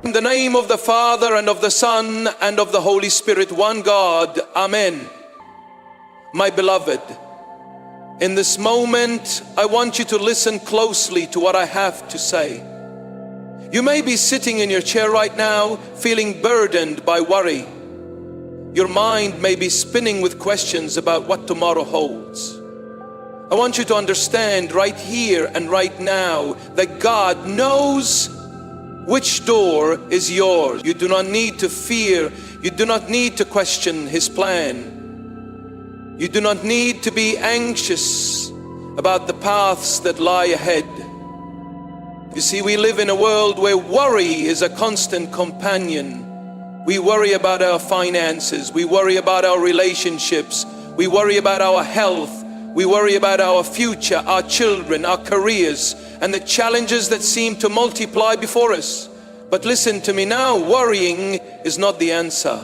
In the name of the Father, and of the Son, and of the Holy Spirit, one God. Amen. My beloved, in this moment, I want you to listen closely to what I have to say. You may be sitting in your chair right now, feeling burdened by worry. Your mind may be spinning with questions about what tomorrow holds. I want you to understand right here and right now that God knows which door is yours. You do not need to fear. You do not need to question His plan. You do not need to be anxious about the paths that lie ahead. You see, we live in a world where worry is a constant companion. We worry about our finances. We worry about our relationships. We worry about our health. We worry about our future, our children, our careers, and the challenges that seem to multiply before us. But listen to me now, worrying is not the answer.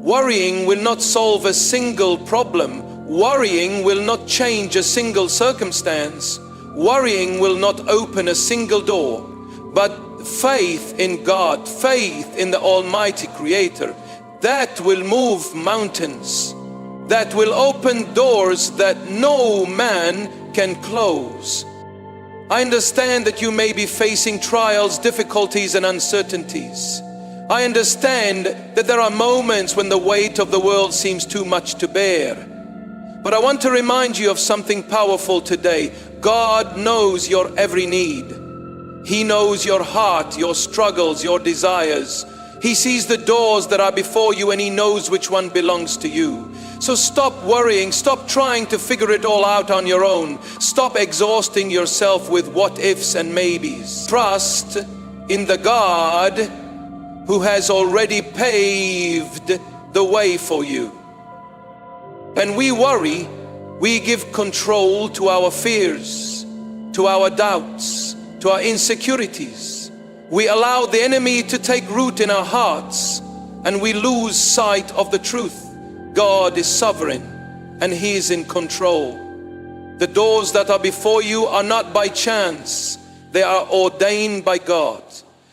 Worrying will not solve a single problem. Worrying will not change a single circumstance. Worrying will not open a single door. But faith in God, faith in the Almighty Creator, that will move mountains. That will open doors that no man can close. I understand that you may be facing trials, difficulties, and uncertainties. I understand that there are moments when the weight of the world seems too much to bear. But I want to remind you of something powerful today. God knows your every need. He knows your heart, your struggles, your desires. He sees the doors that are before you, and He knows which one belongs to you. So stop worrying, stop trying to figure it all out on your own. Stop exhausting yourself with what ifs and maybes. Trust in the God who has already paved the way for you. When we worry, we give control to our fears, to our doubts, to our insecurities. We allow the enemy to take root in our hearts, and we lose sight of the truth. God is sovereign and He is in control. The doors that are before you are not by chance. They are ordained by God.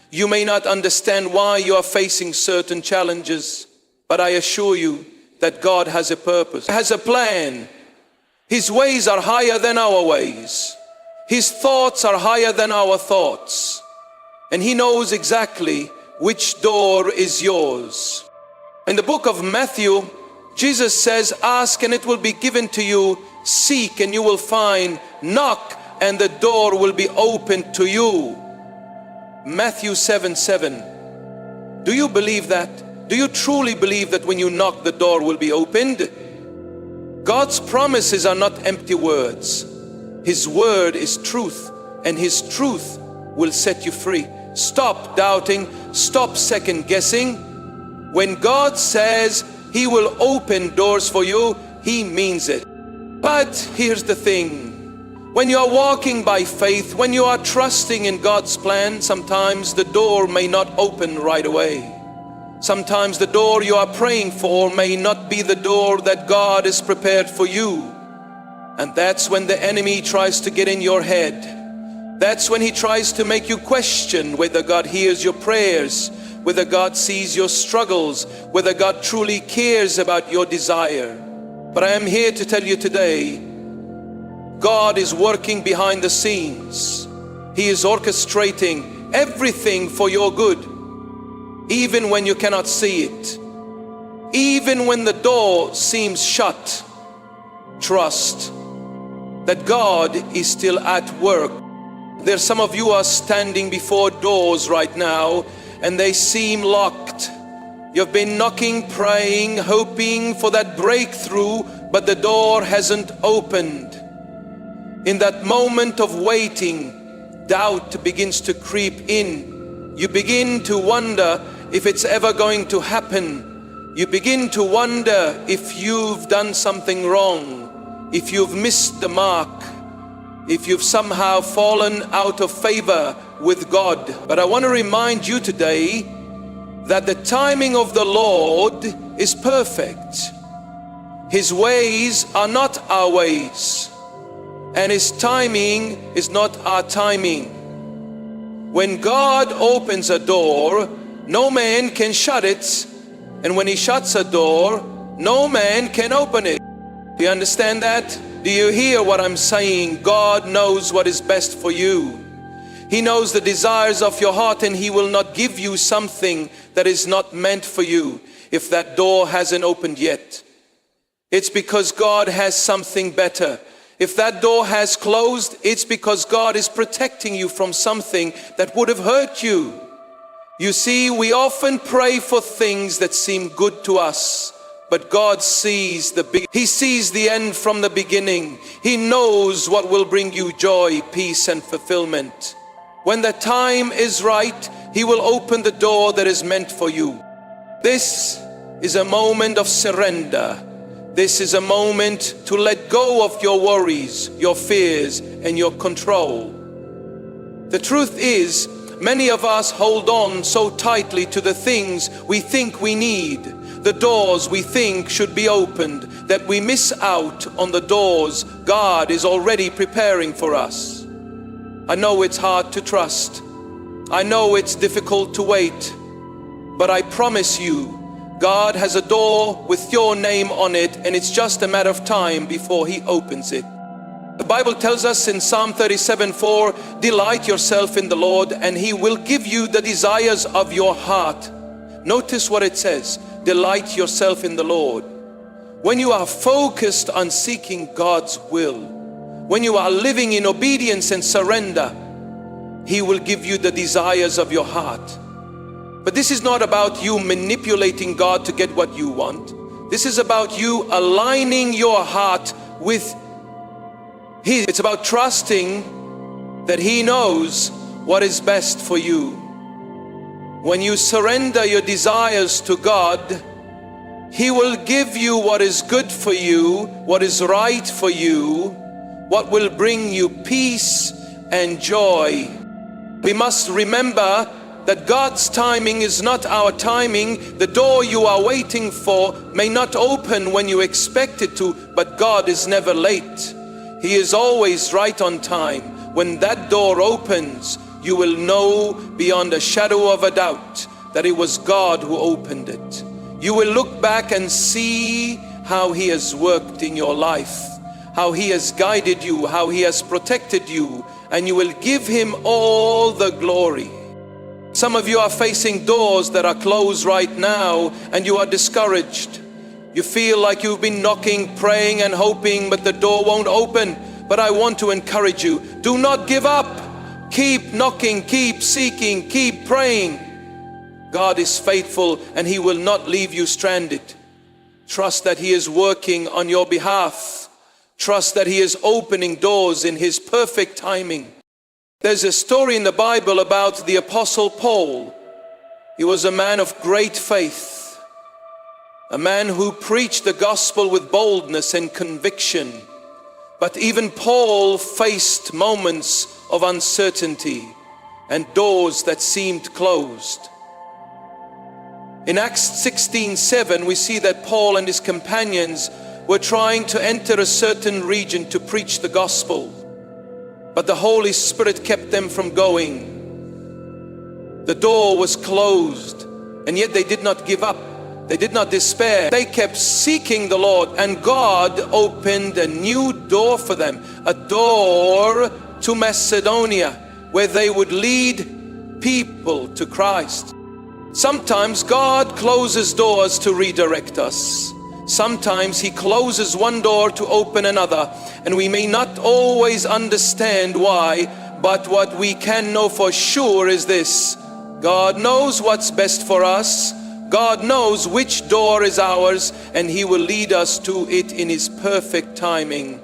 You may not understand why you are facing certain challenges, but I assure you that God has a purpose, has a plan. His ways are higher than our ways. His thoughts are higher than our thoughts. And He knows exactly which door is yours. In the book of Matthew, Jesus says, ask and it will be given to you. Seek and you will find. Knock and the door will be opened to you. Matthew 7:7. Do you believe that? Do you truly believe that when you knock, the door will be opened? God's promises are not empty words. His word is truth, and His truth will set you free. Stop doubting. Stop second guessing. When God says He will open doors for you, He means it. But here's the thing. When you are walking by faith, when you are trusting in God's plan, sometimes the door may not open right away. Sometimes the door you are praying for may not be the door that God has prepared for you. And that's when the enemy tries to get in your head. That's when he tries to make you question whether God hears your prayers, whether God sees your struggles, whether God truly cares about your desire. But I am here to tell you today, God is working behind the scenes. He is orchestrating everything for your good, even when you cannot see it. Even when the door seems shut, trust that God is still at work. There's some of you who are standing before doors right now and they seem locked. You've been knocking, praying, hoping for that breakthrough, but the door hasn't opened. In that moment of waiting, doubt begins to creep in. You begin to wonder if it's ever going to happen. You begin to wonder if you've done something wrong, if you've missed the mark, if you've somehow fallen out of favor with God. But I want to remind you today that the timing of the Lord is perfect. His ways are not our ways, and His timing is not our timing. When God opens a door, no man can shut it. And when He shuts a door, no man can open it. Do you understand that? Do you hear what I'm saying? God knows what is best for you. He knows the desires of your heart, and He will not give you something that is not meant for you if that door hasn't opened yet. It's because God has something better. If that door has closed, it's because God is protecting you from something that would have hurt you. You see, we often pray for things that seem good to us, but God sees He sees the end from the beginning. He knows what will bring you joy, peace, and fulfillment. When the time is right, He will open the door that is meant for you. This is a moment of surrender. This is a moment to let go of your worries, your fears, and your control. The truth is, many of us hold on so tightly to the things we think we need, the doors we think should be opened, that we miss out on the doors God is already preparing for us. I know it's hard to trust. I know it's difficult to wait. But I promise you, God has a door with your name on it, and it's just a matter of time before He opens it. The Bible tells us in Psalm 37:4, delight yourself in the Lord, and He will give you the desires of your heart. Notice what it says, delight yourself in the Lord. When you are focused on seeking God's will, when you are living in obedience and surrender, He will give you the desires of your heart. But this is not about you manipulating God to get what you want. This is about you aligning your heart with His. It's about trusting that He knows what is best for you. When you surrender your desires to God, He will give you what is good for you, what is right for you, what will bring you peace and joy. We must remember that God's timing is not our timing. The door you are waiting for may not open when you expect it to, but God is never late. He is always right on time. When that door opens, you will know beyond a shadow of a doubt that it was God who opened it. You will look back and see how He has worked in your life, how He has guided you, how He has protected you, and you will give Him all the glory. Some of you are facing doors that are closed right now, and you are discouraged. You feel like you've been knocking, praying and hoping, but the door won't open. But I want to encourage you, do not give up. Keep knocking, keep seeking, keep praying. God is faithful, and He will not leave you stranded. Trust that He is working on your behalf. Trust that He is opening doors in His perfect timing. There's a story in the Bible about the Apostle Paul. He was a man of great faith, a man who preached the gospel with boldness and conviction. But even Paul faced moments of uncertainty and doors that seemed closed. In Acts 16:7, we see that Paul and his companions were trying to enter a certain region to preach the gospel. But the Holy Spirit kept them from going. The door was closed, and yet they did not give up. They did not despair. They kept seeking the Lord, and God opened a new door for them, a door to Macedonia, where they would lead people to Christ. Sometimes God closes doors to redirect us. Sometimes He closes one door to open another, and we may not always understand why, but what we can know for sure is this: God knows what's best for us. God knows which door is ours, and He will lead us to it in His perfect timing.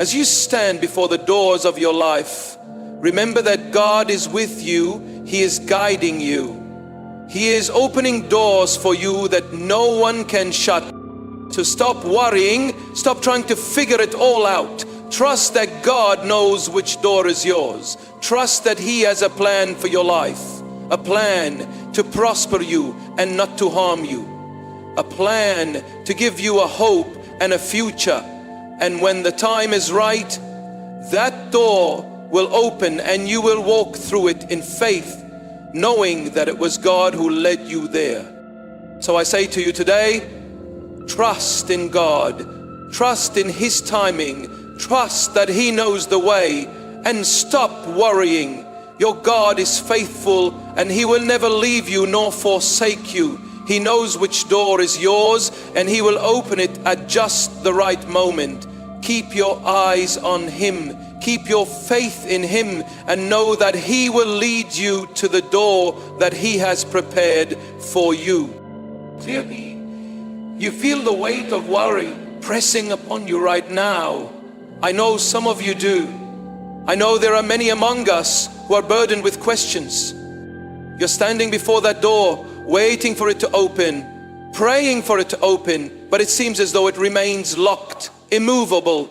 As you stand before the doors of your life, remember that God is with you. He is guiding you. He is opening doors for you that no one can shut. So stop worrying, stop trying to figure it all out. Trust that God knows which door is yours. Trust that He has a plan for your life, a plan to prosper you and not to harm you, a plan to give you a hope and a future. And when the time is right, that door will open and you will walk through it in faith, knowing that it was God who led you there. So I say to you today, trust in God, trust in His timing, trust that He knows the way, and stop worrying. Your God is faithful and He will never leave you nor forsake you. He knows which door is yours and He will open it at just the right moment. Keep your eyes on Him, keep your faith in Him, and know that He will lead you to the door that He has prepared for you. Clearly, you feel the weight of worry pressing upon you right now. I know some of you do. I know there are many among us who are burdened with questions. You're standing before that door, waiting for it to open, praying for it to open, but it seems as though it remains locked, immovable.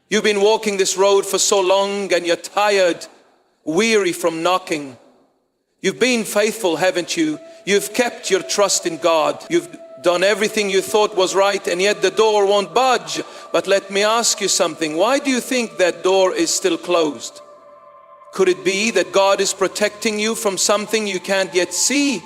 You've been walking this road for so long and you're tired, weary from knocking. You've been faithful, haven't you? You've kept your trust in God. You've done everything you thought was right, and yet the door won't budge. But let me ask you something. Why do you think that door is still closed? Could it be that God is protecting you from something you can't yet see?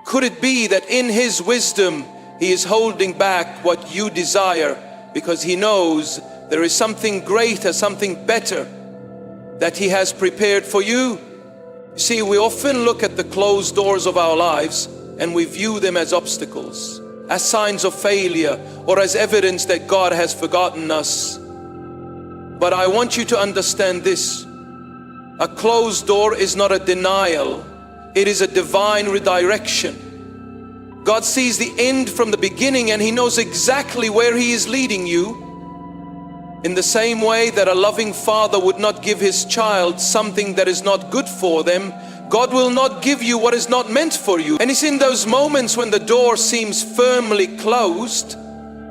Could it be that in His wisdom He is holding back what you desire because He knows there is something greater, something better that He has prepared for you? See, we often look at the closed doors of our lives and we view them as obstacles, as signs of failure, or as evidence that God has forgotten us. But I want you to understand this. A closed door is not a denial. It is a divine redirection. God sees the end from the beginning and He knows exactly where He is leading you. In the same way that a loving father would not give his child something that is not good for them, God will not give you what is not meant for you. And it's in those moments when the door seems firmly closed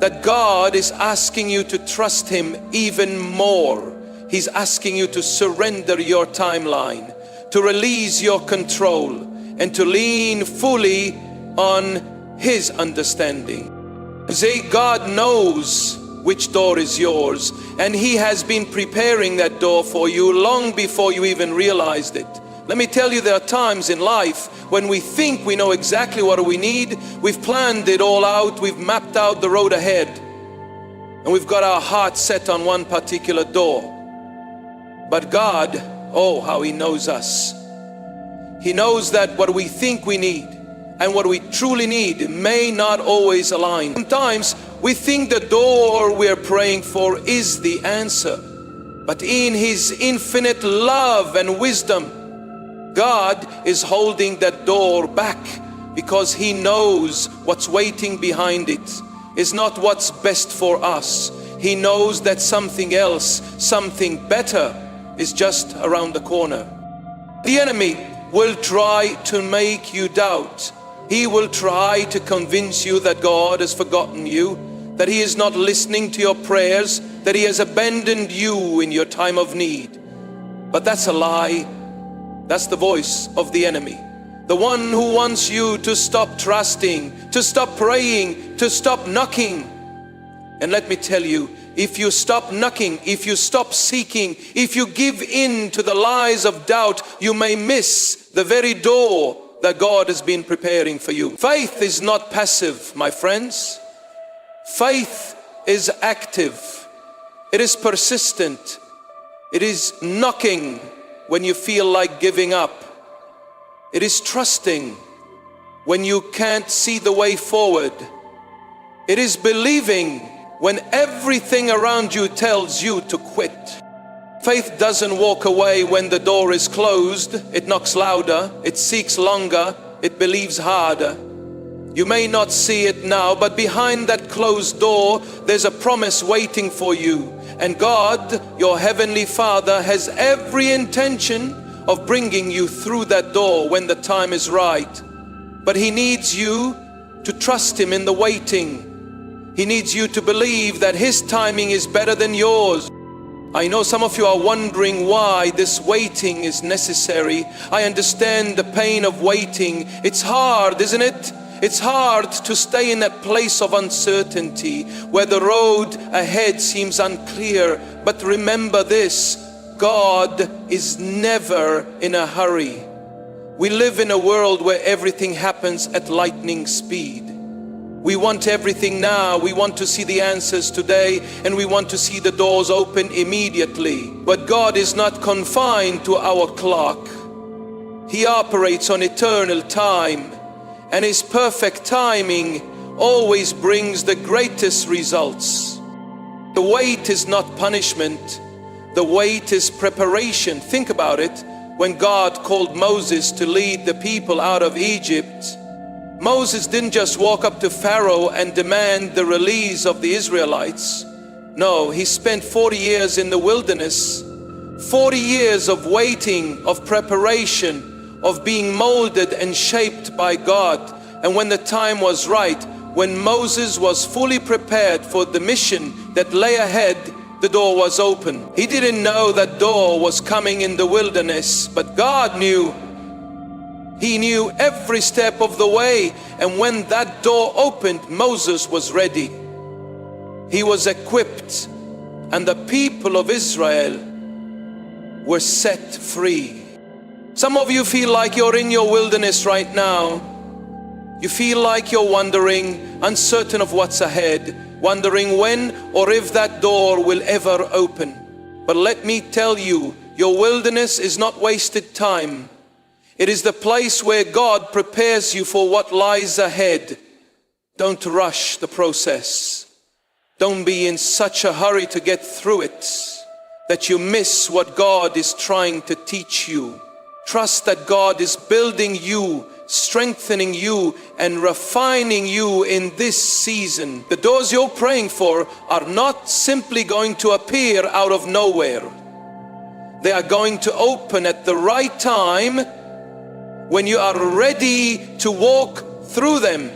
that God is asking you to trust Him even more. He's asking you to surrender your timeline, to release your control, and to lean fully on His understanding. See, God knows which door is yours, and He has been preparing that door for you long before you even realized it. Let me tell you, there are times in life when we think we know exactly what we need. We've planned it all out, we've mapped out the road ahead, and we've got our heart set on one particular door. But God, oh, how He knows us. He knows that what we think we need and what we truly need may not always align. Sometimes we think the door we're praying for is the answer, but in His infinite love and wisdom, God is holding that door back because He knows what's waiting behind it is not what's best for us. He knows that something else, something better, is just around the corner. The enemy will try to make you doubt. He will try to convince you that God has forgotten you, that He is not listening to your prayers, that He has abandoned you in your time of need. But that's a lie. That's the voice of the enemy. The one who wants you to stop trusting, to stop praying, to stop knocking. And let me tell you, if you stop knocking, if you stop seeking, if you give in to the lies of doubt, you may miss the very door that God has been preparing for you. Faith is not passive, my friends. Faith is active. It is persistent. It is knocking when you feel like giving up. It is trusting when you can't see the way forward. It is believing when everything around you tells you to quit. Faith doesn't walk away when the door is closed. It knocks louder, it seeks longer, it believes harder. You may not see it now, but behind that closed door, there's a promise waiting for you. And God, your Heavenly Father, has every intention of bringing you through that door when the time is right. But He needs you to trust Him in the waiting. He needs you to believe that His timing is better than yours. I know some of you are wondering why this waiting is necessary. I understand the pain of waiting. It's hard, isn't it? It's hard to stay in that place of uncertainty where the road ahead seems unclear. But remember this, God is never in a hurry. We live in a world where everything happens at lightning speed. We want everything now. We want to see the answers today, and we want to see the doors open immediately. But God is not confined to our clock. He operates on eternal time, and His perfect timing always brings the greatest results. The wait is not punishment. The wait is preparation. Think about it. When God called Moses to lead the people out of Egypt, Moses didn't just walk up to Pharaoh and demand the release of the Israelites. No, he spent 40 years in the wilderness, 40 years of waiting, of preparation, of being molded and shaped by God. And when the time was right, when Moses was fully prepared for the mission that lay ahead, the door was open. He didn't know that door was coming in the wilderness, but God knew. He knew every step of the way. And when that door opened, Moses was ready. He was equipped, and the people of Israel were set free. Some of you feel like you're in your wilderness right now. You feel like you're wondering, uncertain of what's ahead, wondering when or if that door will ever open. But let me tell you, your wilderness is not wasted time. It is the place where God prepares you for what lies ahead. Don't rush the process. Don't be in such a hurry to get through it that you miss what God is trying to teach you. Trust that God is building you, strengthening you, and refining you in this season. The doors you're praying for are not simply going to appear out of nowhere. They are going to open at the right time, when you are ready to walk through them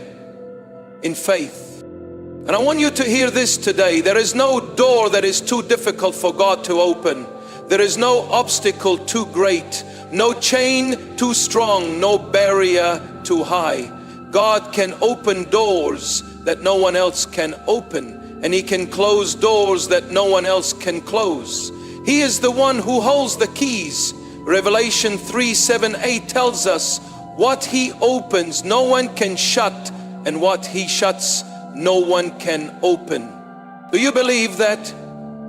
in faith. And I want you to hear this today. There is no door that is too difficult for God to open. There is no obstacle too great, no chain too strong, no barrier too high. God can open doors that no one else can open, and He can close doors that no one else can close. He is the one who holds the keys. Revelation 3:7-8 tells us, what He opens, no one can shut, and what He shuts, no one can open. Do you believe that?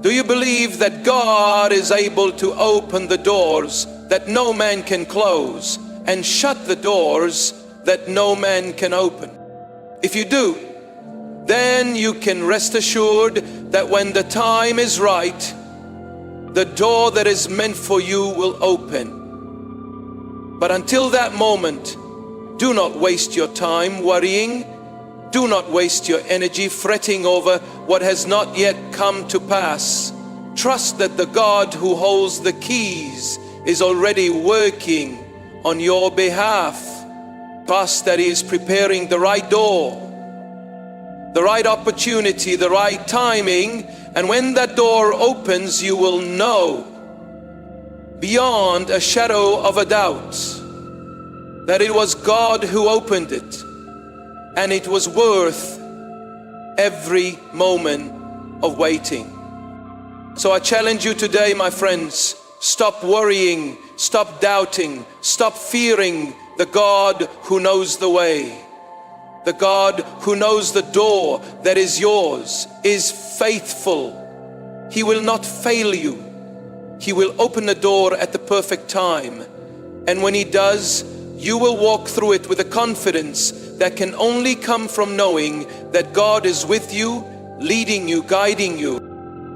Do you believe that God is able to open the doors that no man can close, and shut the doors that no man can open? If you do, then you can rest assured that when the time is right, the door that is meant for you will open. But until that moment, do not waste your time worrying. Do not waste your energy fretting over what has not yet come to pass. Trust that the God who holds the keys is already working on your behalf. Trust that He is preparing the right door, the right opportunity, the right timing. And when that door opens, you will know beyond a shadow of a doubt that it was God who opened it, and it was worth every moment of waiting. So I challenge you today, my friends, stop worrying, stop doubting, stop fearing the God who knows the way. The God who knows the door that is yours is faithful. He will not fail you. He will open the door at the perfect time. And when He does, you will walk through it with a confidence that can only come from knowing that God is with you, leading you, guiding you.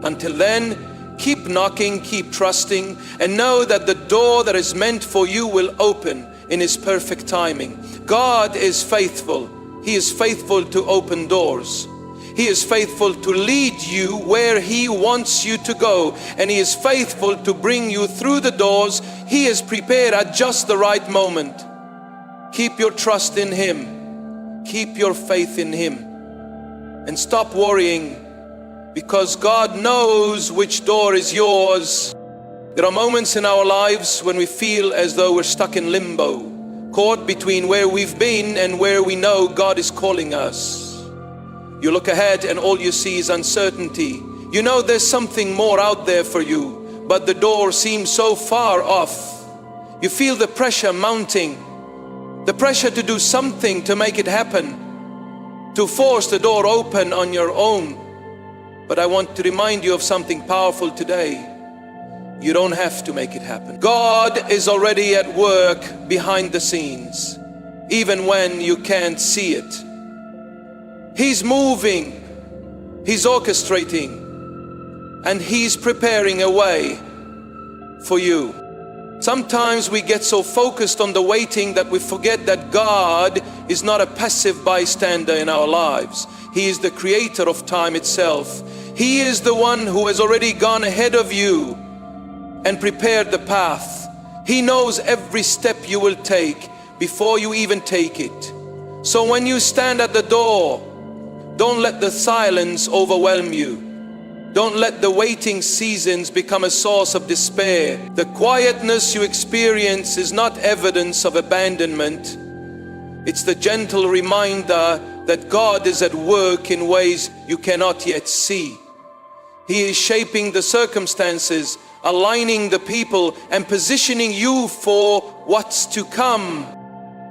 Until then, keep knocking, keep trusting, and know that the door that is meant for you will open in His perfect timing. God is faithful. He is faithful to open doors. He is faithful to lead you where He wants you to go. And He is faithful to bring you through the doors He has prepared at just the right moment. Keep your trust in Him. Keep your faith in Him. And stop worrying, because God knows which door is yours. There are moments in our lives when we feel as though we're stuck in limbo, caught between where we've been and where we know God is calling us. You look ahead and all you see is uncertainty. You know there's something more out there for you, but the door seems so far off. You feel the pressure mounting, the pressure to do something to make it happen, to force the door open on your own. But I want to remind you of something powerful today. You don't have to make it happen. God is already at work behind the scenes, even when you can't see it. He's moving, He's orchestrating, and He's preparing a way for you. Sometimes we get so focused on the waiting that we forget that God is not a passive bystander in our lives. He is the creator of time itself. He is the one who has already gone ahead of you and prepared the path. He knows every step you will take before you even take it. So when you stand at the door, don't let the silence overwhelm you. Don't let the waiting seasons become a source of despair. The quietness you experience is not evidence of abandonment. It's the gentle reminder that God is at work in ways you cannot yet see. He is shaping the circumstances, aligning the people, and positioning you for what's to come.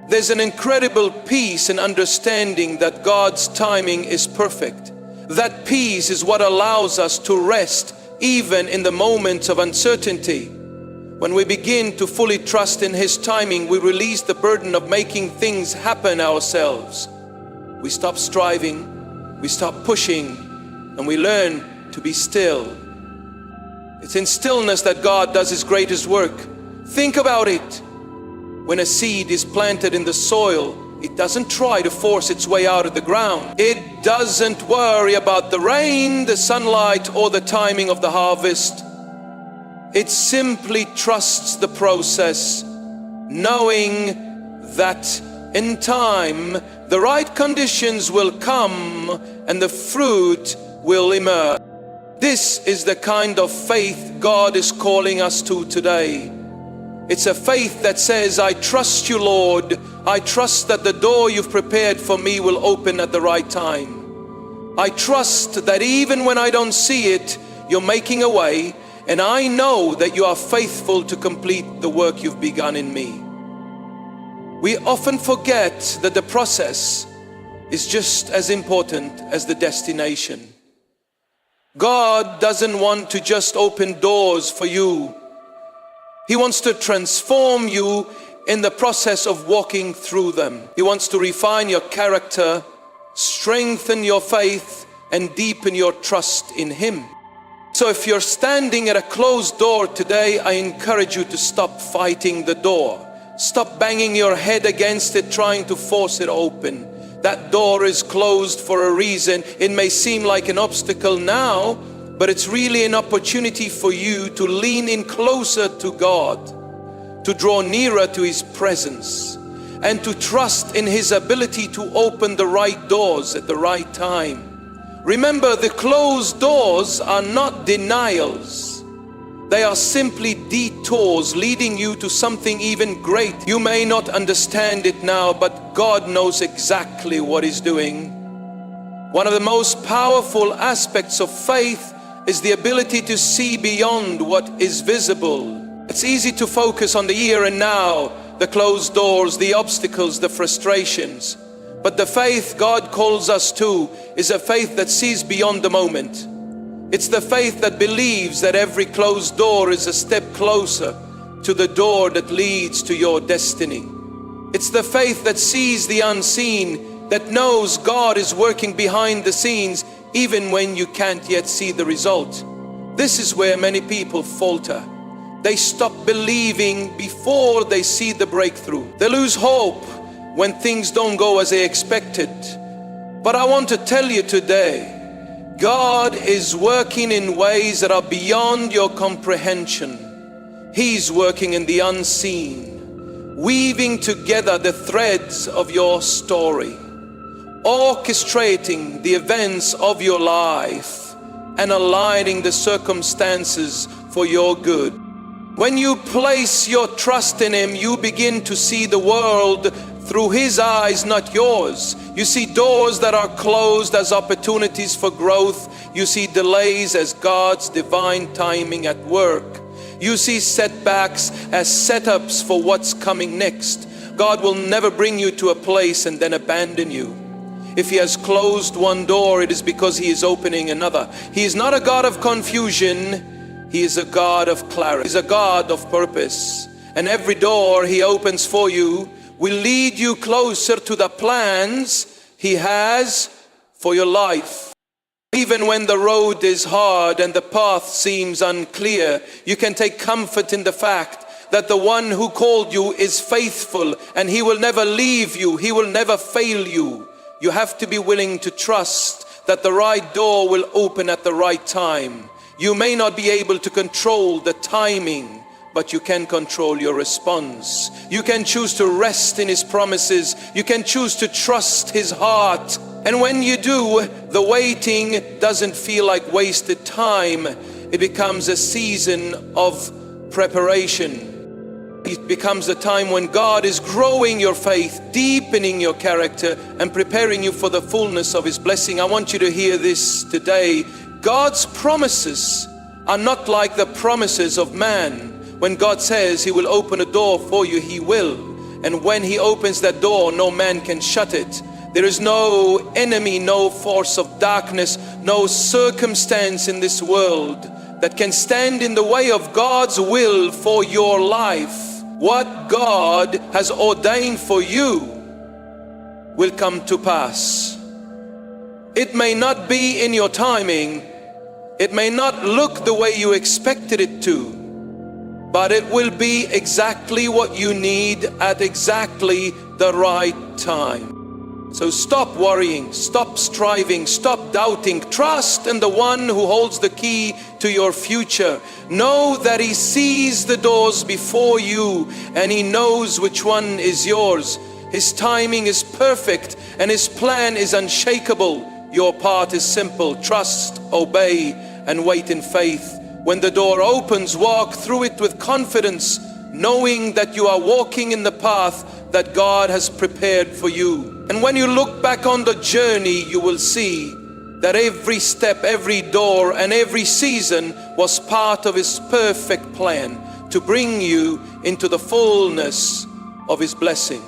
There's an incredible peace and understanding that God's timing is perfect. That peace is what allows us to rest even in the moments of uncertainty. When we begin to fully trust in His timing, we release the burden of making things happen ourselves. We stop striving, we stop pushing, and we learn to be still. It's in stillness that God does His greatest work. Think about it. When a seed is planted in the soil, it doesn't try to force its way out of the ground. It doesn't worry about the rain, the sunlight, or the timing of the harvest. It simply trusts the process, knowing that in time, the right conditions will come and the fruit will emerge. This is the kind of faith God is calling us to today. It's a faith that says, I trust you, Lord. I trust that the door you've prepared for me will open at the right time. I trust that even when I don't see it, you're making a way, and I know that you are faithful to complete the work you've begun in me. We often forget that the process is just as important as the destination. God doesn't want to just open doors for you. He wants to transform you in the process of walking through them. He wants to refine your character, strengthen your faith, and deepen your trust in Him. So if you're standing at a closed door today, I encourage you to stop fighting the door. Stop banging your head against it, trying to force it open. That door is closed for a reason. It may seem like an obstacle now, but it's really an opportunity for you to lean in closer to God, to draw nearer to His presence, and to trust in His ability to open the right doors at the right time. Remember, the closed doors are not denials. They are simply detours leading you to something even great. You may not understand it now, but God knows exactly what He's doing. One of the most powerful aspects of faith is the ability to see beyond what is visible. It's easy to focus on the here and now, the closed doors, the obstacles, the frustrations. But the faith God calls us to is a faith that sees beyond the moment. It's the faith that believes that every closed door is a step closer to the door that leads to your destiny. It's the faith that sees the unseen, that knows God is working behind the scenes even when you can't yet see the result. This is where many people falter. They stop believing before they see the breakthrough. They lose hope when things don't go as they expected. But I want to tell you today, God is working in ways that are beyond your comprehension. He's working in the unseen, weaving together the threads of your story, orchestrating the events of your life, and aligning the circumstances for your good. When you place your trust in Him, you begin to see the world through His eyes, not yours. You see doors that are closed as opportunities for growth. You see delays as God's divine timing at work. You see setbacks as setups for what's coming next. God will never bring you to a place and then abandon you. If He has closed one door, it is because He is opening another. He is not a God of confusion. He is a God of clarity. He is a God of purpose. And every door He opens for you will lead you closer to the plans He has for your life. Even when the road is hard and the path seems unclear, you can take comfort in the fact that the one who called you is faithful, and He will never leave you. He will never fail you. You have to be willing to trust that the right door will open at the right time. You may not be able to control the timing, but you can control your response. You can choose to rest in His promises. You can choose to trust His heart. And when you do, the waiting doesn't feel like wasted time. It becomes a season of preparation. It becomes a time when God is growing your faith, deepening your character, and preparing you for the fullness of His blessing. I want you to hear this today. God's promises are not like the promises of man. When God says He will open a door for you, He will. And when He opens that door, no man can shut it. There is no enemy, no force of darkness, no circumstance in this world that can stand in the way of God's will for your life. What God has ordained for you will come to pass. It may not be in your timing. It may not look the way you expected it to, but it will be exactly what you need at exactly the right time. So stop worrying, stop striving, stop doubting. Trust in the one who holds the key to your future. Know that He sees the doors before you and He knows which one is yours. His timing is perfect and His plan is unshakable. Your part is simple. Trust, obey, and wait in faith. When the door opens, walk through it with confidence, knowing that you are walking in the path that God has prepared for you. And when you look back on the journey, you will see that every step, every door, and every season was part of His perfect plan to bring you into the fullness of His blessing.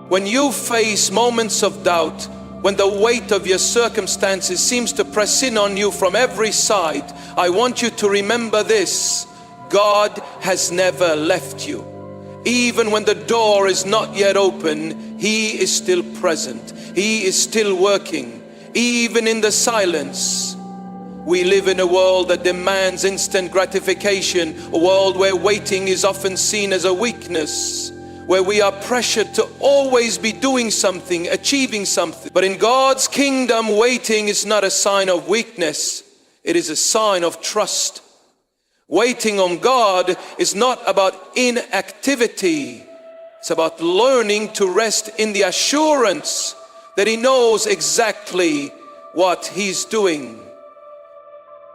When you face moments of doubt, when the weight of your circumstances seems to press in on you from every side, I want you to remember this: God has never left you. Even when the door is not yet open, He is still present. He is still working, even in the silence. We live in a world that demands instant gratification, a world where waiting is often seen as a weakness, where we are pressured to always be doing something, achieving something. But in God's kingdom, waiting is not a sign of weakness. It is a sign of trust. Waiting on God is not about inactivity. It's about learning to rest in the assurance that He knows exactly what He's doing.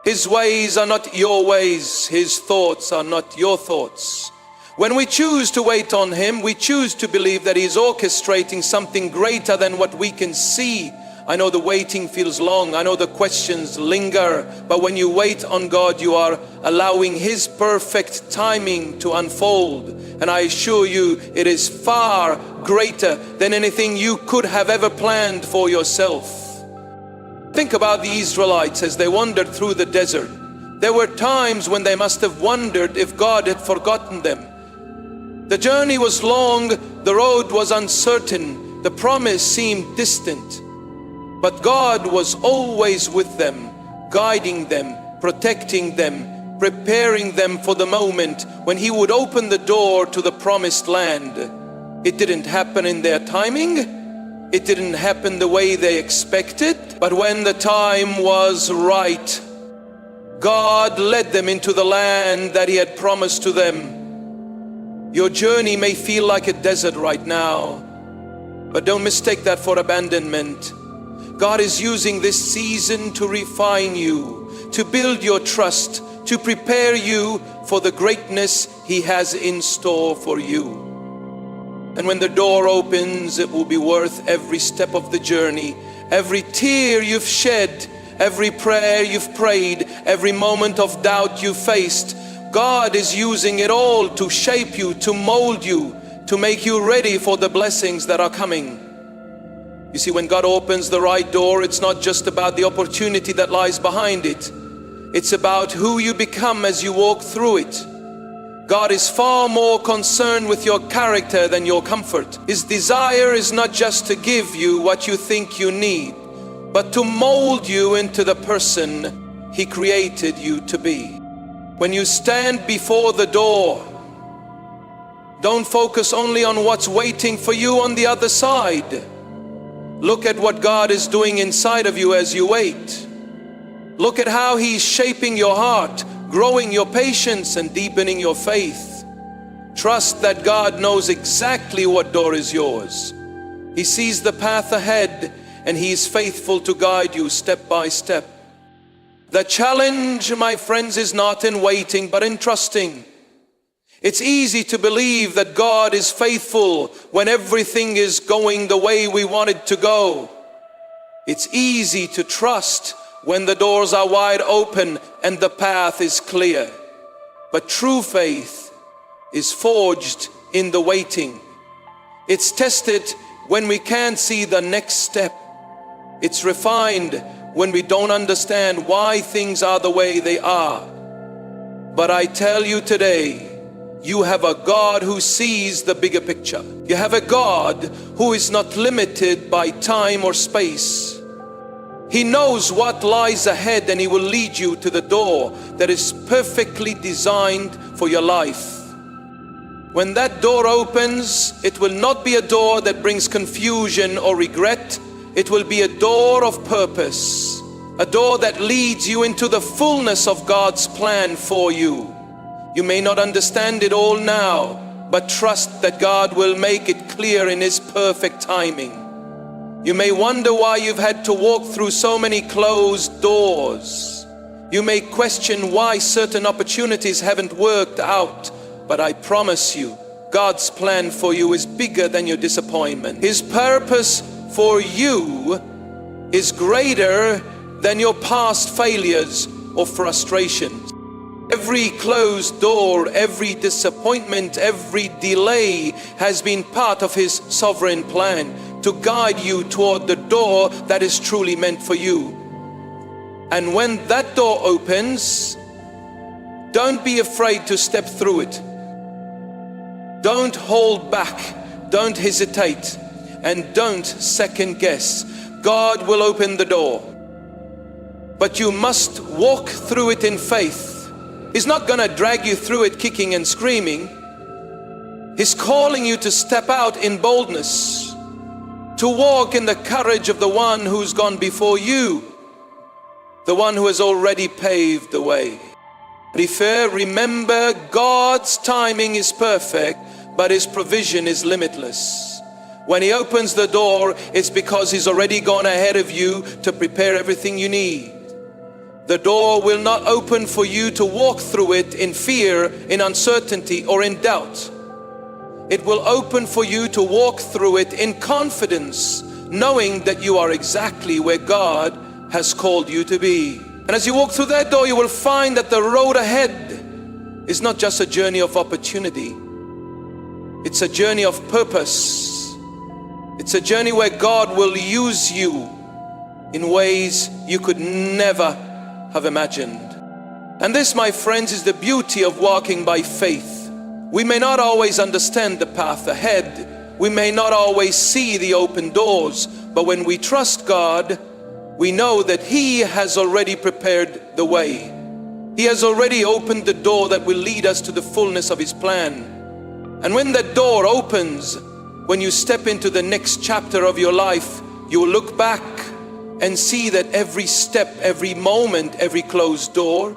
His ways are not your ways. His thoughts are not your thoughts. When we choose to wait on Him, we choose to believe that He's orchestrating something greater than what we can see. I know the waiting feels long. I know the questions linger. But when you wait on God, you are allowing His perfect timing to unfold. And I assure you, it is far greater than anything you could have ever planned for yourself. Think about the Israelites as they wandered through the desert. There were times when they must have wondered if God had forgotten them. The journey was long, the road was uncertain, the promise seemed distant. But God was always with them, guiding them, protecting them, preparing them for the moment when He would open the door to the promised land. It didn't happen in their timing. It didn't happen the way they expected. But when the time was right, God led them into the land that He had promised to them. Your journey may feel like a desert right now, but don't mistake that for abandonment. God is using this season to refine you, to build your trust, to prepare you for the greatness He has in store for you. And when the door opens, it will be worth every step of the journey, every tear you've shed, every prayer you've prayed, every moment of doubt you faced God is using it all to shape you, to mold you, to make you ready for the blessings that are coming. You see, when God opens the right door, it's not just about the opportunity that lies behind it. It's about who you become as you walk through it. God is far more concerned with your character than your comfort. His desire is not just to give you what you think you need, but to mold you into the person He created you to be. When you stand before the door, don't focus only on what's waiting for you on the other side. Look at what God is doing inside of you as you wait. Look at how He's shaping your heart, growing your patience and deepening your faith. Trust that God knows exactly what door is yours. He sees the path ahead and He is faithful to guide you step by step. The challenge, my friends, is not in waiting but in trusting. It's easy to believe that God is faithful when everything is going the way we want it to go. It's easy to trust when the doors are wide open and the path is clear. But true faith is forged in the waiting. It's tested when we can't see the next step. It's refined when we don't understand why things are the way they are. But I tell you today, you have a God who sees the bigger picture. You have a God who is not limited by time or space. He knows what lies ahead and He will lead you to the door that is perfectly designed for your life. When that door opens, it will not be a door that brings confusion or regret. It will be a door of purpose, a door that leads you into the fullness of God's plan for you. You may not understand it all now, but trust that God will make it clear in His perfect timing. You may wonder why you've had to walk through so many closed doors. You may question why certain opportunities haven't worked out, but I promise you, God's plan for you is bigger than your disappointment. His purpose for you is greater than your past failures or frustrations. Every closed door, every disappointment, every delay has been part of His sovereign plan to guide you toward the door that is truly meant for you. And when that door opens, don't be afraid to step through it. Don't hold back, don't hesitate, and don't second guess. God will open the door, but you must walk through it in faith. He's not gonna drag you through it kicking and screaming. He's calling you to step out in boldness, to walk in the courage of the one who's gone before you, the one who has already paved the way. Remember, God's timing is perfect, but His provision is limitless. When He opens the door, it's because He's already gone ahead of you to prepare everything you need. The door will not open for you to walk through it in fear, in uncertainty, or in doubt. It will open for you to walk through it in confidence, knowing that you are exactly where God has called you to be. And as you walk through that door, you will find that the road ahead is not just a journey of opportunity. It's a journey of purpose. It's a journey where God will use you in ways you could never have imagined. And this, my friends, is the beauty of walking by faith. We may not always understand the path ahead. We may not always see the open doors, but when we trust God, we know that He has already prepared the way. He has already opened the door that will lead us to the fullness of His plan. And when that door opens, when you step into the next chapter of your life, you will look back and see that every step, every moment, every closed door,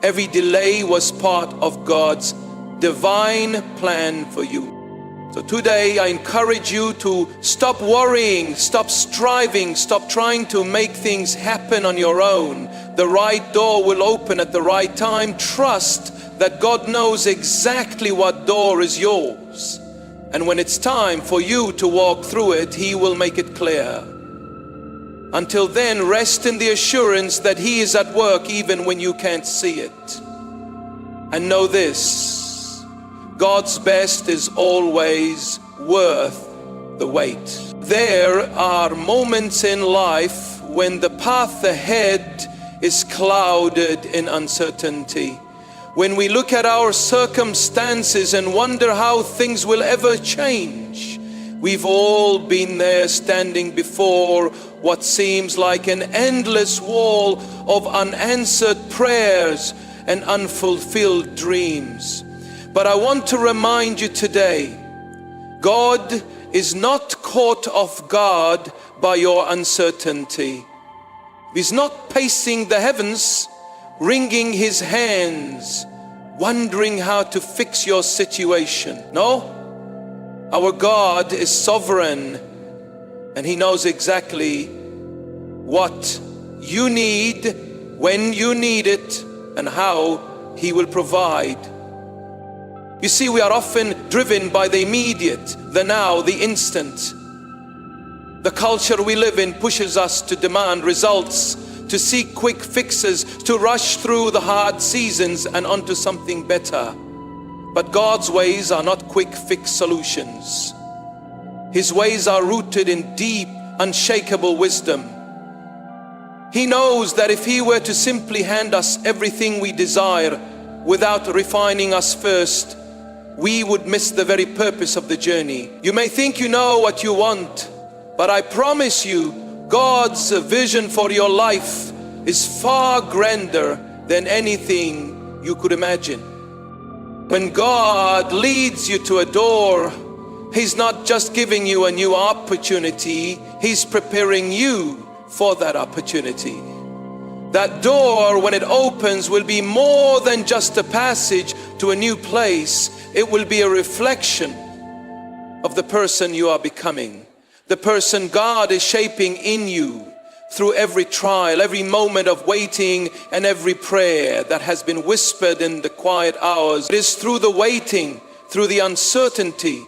every delay was part of God's divine plan for you. So today I encourage you to stop worrying, stop striving, stop trying to make things happen on your own. The right door will open at the right time. Trust that God knows exactly what door is yours. And when it's time for you to walk through it, He will make it clear. Until then, rest in the assurance that He is at work even when you can't see it. And know this, God's best is always worth the wait. There are moments in life when the path ahead is clouded in uncertainty. When we look at our circumstances and wonder how things will ever change. We've all been there, standing before what seems like an endless wall of unanswered prayers and unfulfilled dreams. But I want to remind you today, God is not caught off guard by your uncertainty. He's not pacing the heavens, wringing his hands, wondering how to fix your situation. No, our God is sovereign, and he knows exactly what you need, when you need it, and how he will provide. You see, we are often driven by the immediate, the now, the instant. The culture we live in pushes us to demand results, to seek quick fixes, to rush through the hard seasons and onto something better. But God's ways are not quick fix solutions. His ways are rooted in deep, unshakable wisdom. He knows that if he were to simply hand us everything we desire without refining us first, we would miss the very purpose of the journey. You may think you know what you want, but I promise you, God's vision for your life is far grander than anything you could imagine. When God leads you to a door, he's not just giving you a new opportunity, he's preparing you for that opportunity. That door, when it opens, will be more than just a passage to a new place. It will be a reflection of the person you are becoming, the person God is shaping in you through every trial, every moment of waiting, and every prayer that has been whispered in the quiet hours. It is through the waiting, through the uncertainty,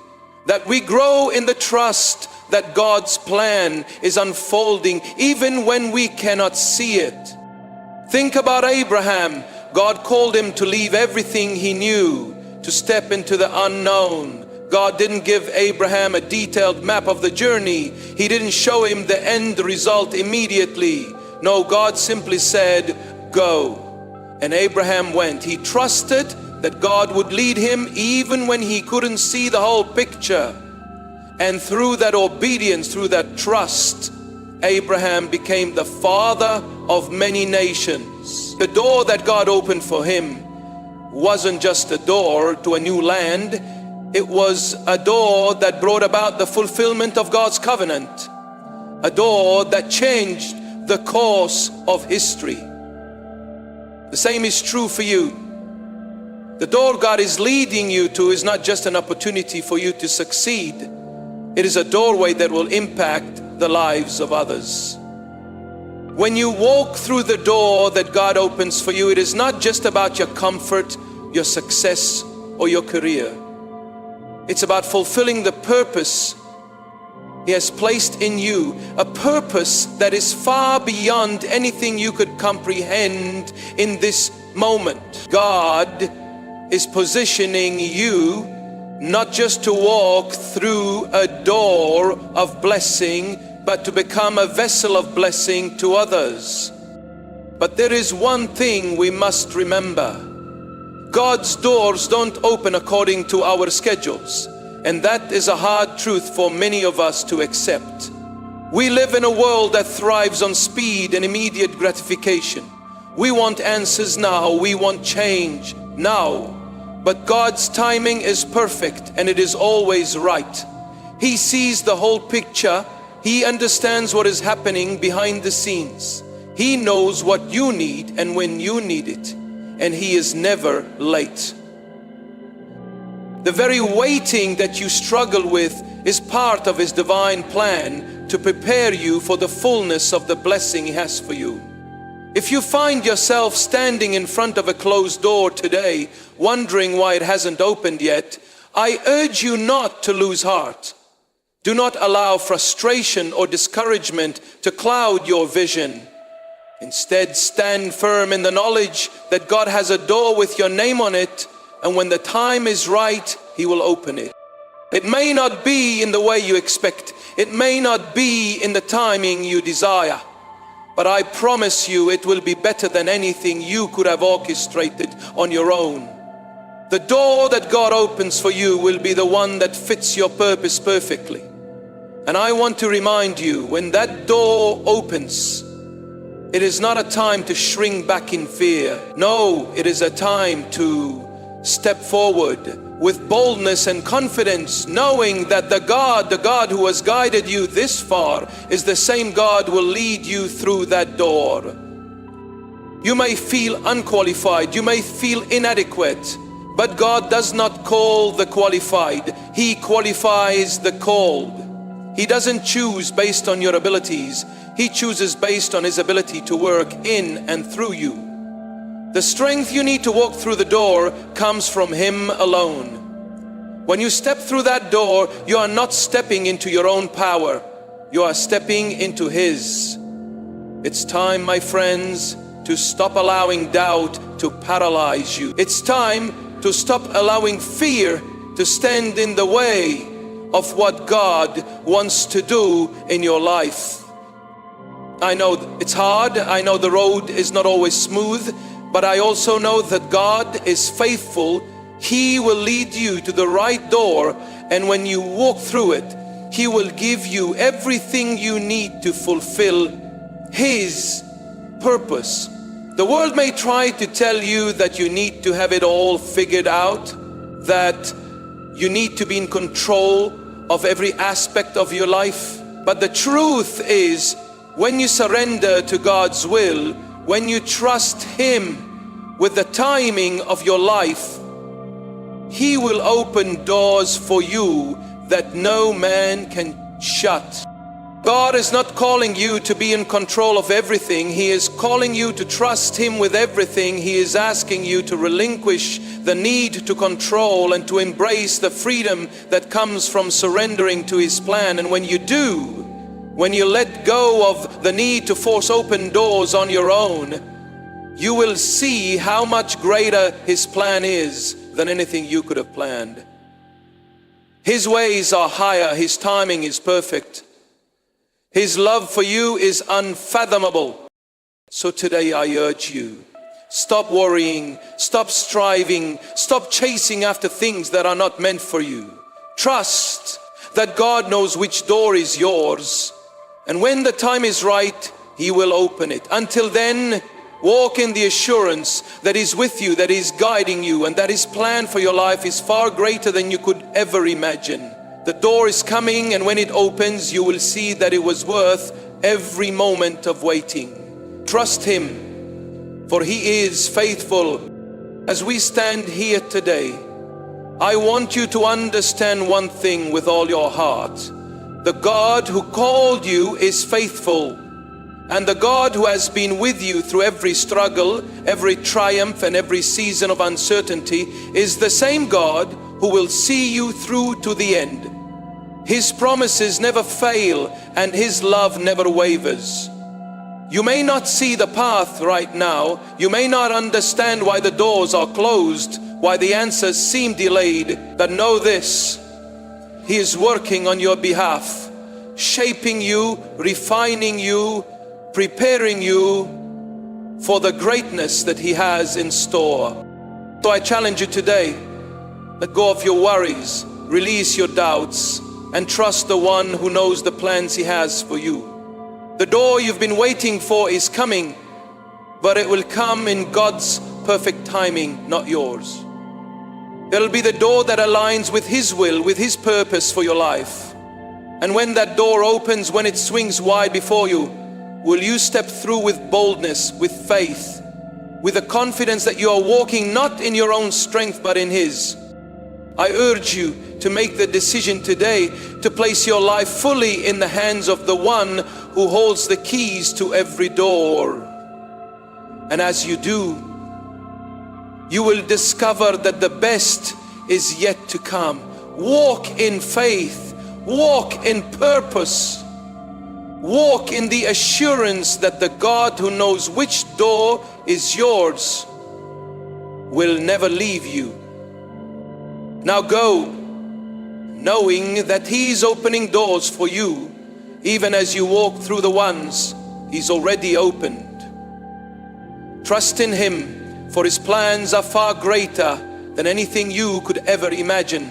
that we grow in the trust that God's plan is unfolding even when we cannot see it. Think about Abraham. God called him to leave everything he knew, to step into the unknown. God didn't give Abraham a detailed map of the journey. He didn't show him the end result immediately. No, God simply said, go. And Abraham went. He trusted that God would lead him even when he couldn't see the whole picture. And through that obedience, through that trust, Abraham became the father of many nations. The door that God opened for him wasn't just a door to a new land. It was a door that brought about the fulfillment of God's covenant. A door that changed the course of history. The same is true for you. The door God is leading you to is not just an opportunity for you to succeed. It is a doorway that will impact the lives of others. When you walk through the door that God opens for you, it is not just about your comfort, your success, or your career. It's about fulfilling the purpose He has placed in you, a purpose that is far beyond anything you could comprehend in this moment. God is positioning you not just to walk through a door of blessing, but to become a vessel of blessing to others. But there is one thing we must remember. God's doors don't open according to our schedules. And that is a hard truth for many of us to accept. We live in a world that thrives on speed and immediate gratification. We want answers now. We want change now. But God's timing is perfect and it is always right. He sees the whole picture. He understands what is happening behind the scenes. He knows what you need and when you need it. And He is never late. The very waiting that you struggle with is part of His divine plan to prepare you for the fullness of the blessing He has for you. If you find yourself standing in front of a closed door today, wondering why it hasn't opened yet, I urge you not to lose heart. Do not allow frustration or discouragement to cloud your vision. Instead, stand firm in the knowledge that God has a door with your name on it, and when the time is right, He will open it. It may not be in the way you expect. It may not be in the timing you desire. But I promise you it will be better than anything you could have orchestrated on your own. The door that God opens for you will be the one that fits your purpose perfectly. And I want to remind you, when that door opens, it is not a time to shrink back in fear. No, it is a time to step forward with boldness and confidence, knowing that the God who has guided you this far is the same God who will lead you through that door. You may feel unqualified, you may feel inadequate, but God does not call the qualified. He qualifies the called. He doesn't choose based on your abilities. He chooses based on His ability to work in and through you. The strength you need to walk through the door comes from Him alone. When you step through that door, you are not stepping into your own power. You are stepping into His. It's time, my friends, to stop allowing doubt to paralyze you. It's time to stop allowing fear to stand in the way of what God wants to do in your life. I know it's hard. I know the road is not always smooth. But I also know that God is faithful. He will lead you to the right door, and when you walk through it, He will give you everything you need to fulfill His purpose. The world may try to tell you that you need to have it all figured out, that you need to be in control of every aspect of your life. But the truth is, when you surrender to God's will, when you trust Him with the timing of your life, He will open doors for you that no man can shut. God is not calling you to be in control of everything. He is calling you to trust Him with everything. He is asking you to relinquish the need to control and to embrace the freedom that comes from surrendering to His plan. And when you do, when you let go of the need to force open doors on your own, you will see how much greater His plan is than anything you could have planned. His ways are higher. His timing is perfect. His love for you is unfathomable. So today I urge you, stop worrying, stop striving, stop chasing after things that are not meant for you. Trust that God knows which door is yours. And when the time is right, He will open it. Until then, walk in the assurance that He's with you, that He's guiding you, and that His plan for your life is far greater than you could ever imagine. The door is coming, and when it opens, you will see that it was worth every moment of waiting. Trust Him, for He is faithful. As we stand here today, I want you to understand one thing with all your heart. The God who called you is faithful, and the God who has been with you through every struggle, every triumph, and every season of uncertainty is the same God who will see you through to the end. His promises never fail, and His love never wavers. You may not see the path right now. You may not understand why the doors are closed, why the answers seem delayed, but know this: He is working on your behalf, shaping you, refining you, preparing you for the greatness that He has in store. So I challenge you today, let go of your worries, release your doubts, and trust the one who knows the plans He has for you. The door you've been waiting for is coming, but it will come in God's perfect timing, not yours. It'll be the door that aligns with His will, with His purpose for your life. And when that door opens, when it swings wide before you, will you step through with boldness, with faith, with the confidence that you are walking not in your own strength but in His? I urge you to make the decision today to place your life fully in the hands of the one who holds the keys to every door. And as you do, you will discover that the best is yet to come. Walk in faith, walk in purpose, Walk in the assurance that the God who knows which door is yours will never leave you. Now go, knowing that He's opening doors for you, even as you walk through the ones He's already opened. Trust in Him, for His plans are far greater than anything you could ever imagine.